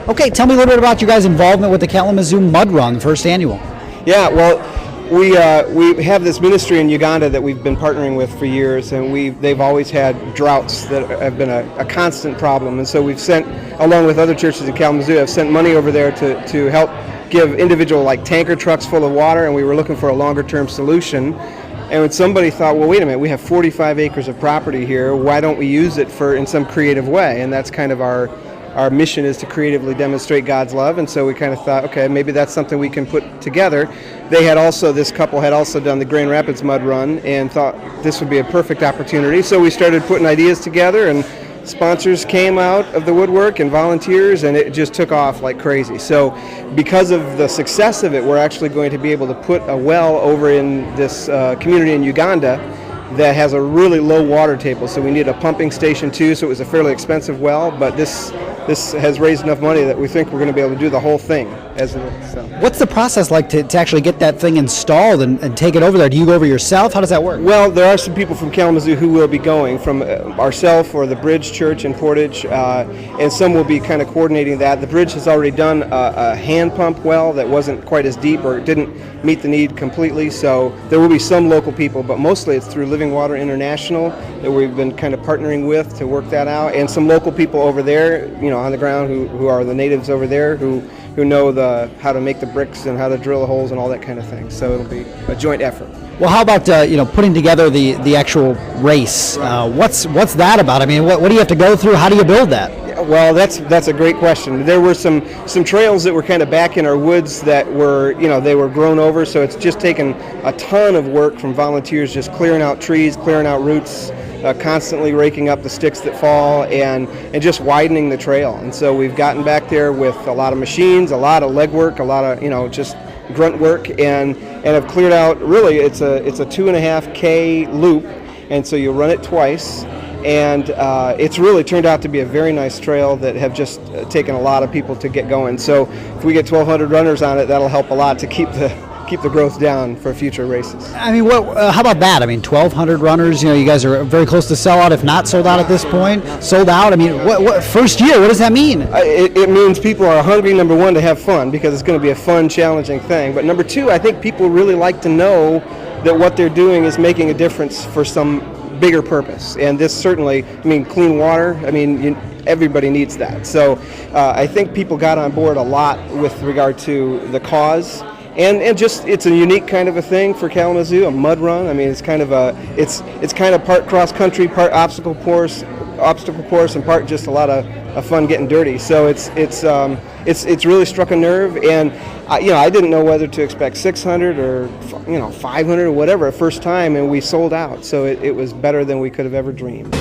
Okay, tell me a little bit about you guys' involvement with the Kalamazoo Mud Run, the first annual. Yeah, well, we have this ministry in Uganda that we've been partnering with for years, and they've always had droughts that have been a constant problem. And so we've sent, along with other churches in Kalamazoo, have sent money over there to help give individual tanker trucks full of water, and we were looking for a longer term solution. And when somebody thought, well, wait a minute, we have 45 acres of property here, why don't we use it in some creative way? And that's kind of our mission, is to creatively demonstrate God's love. And so we kind of thought, okay, maybe that's something we can put together. This couple had also done the Grand Rapids Mud Run and thought this would be a perfect opportunity. So we started putting ideas together, and sponsors came out of the woodwork and volunteers, and it just took off like crazy. So because of the success of it, we're actually going to be able to put a well over in this community in Uganda that has a really low water table. So we need a pumping station too, so it was a fairly expensive well, but this has raised enough money that we think we're going to be able to do the whole thing as it is. So. What's the process like to actually get that thing installed and take it over there? Do you go over yourself? How does that work? Well, there are some people from Kalamazoo who will be going, from ourselves or the Bridge Church in Portage, and some will be kind of coordinating that. The Bridge has already done a hand pump well that wasn't quite as deep or didn't meet the need completely, so there will be some local people, but mostly it's through Living Water International that we've been kind of partnering with to work that out, and some local people over there, on the ground who are the natives over there who know how to make the bricks and how to drill the holes and all that kind of thing. So it'll be a joint effort. Well, how about putting together the actual race? What's that about? I mean, what do you have to go through? How do you build that? Well, that's a great question. There were some trails that were kind of back in our woods that were, they were grown over, so it's just taken a ton of work from volunteers, just clearing out trees, clearing out roots, constantly raking up the sticks that fall, and just widening the trail. And so we've gotten back there with a lot of machines, a lot of legwork, a lot of, just grunt work, and have cleared out, really, it's a 2.5K loop, and so you run it twice. And it's really turned out to be a very nice trail that have just taken a lot of people to get going. So if we get 1,200 runners on it, that'll help a lot to keep the growth down for future races. I mean, how about that? I mean, 1,200 runners. You guys are very close to sell out, if not sold out at this point. Sold out. I mean, what first year? What does that mean? It means people are hungry. Number one, to have fun, because it's going to be a fun, challenging thing. But number two, I think people really like to know that what they're doing is making a difference for some bigger purpose, and this certainly, clean water, everybody needs that. So I think people got on board a lot with regard to the cause, and just it's a unique kind of a thing for Kalamazoo, a mud run. It's kind of it's kind of part cross country, part obstacle course, and part just a lot of fun getting dirty. So it's really struck a nerve, and I didn't know whether to expect 600 or 500 or whatever first time, and we sold out. So it was better than we could have ever dreamed.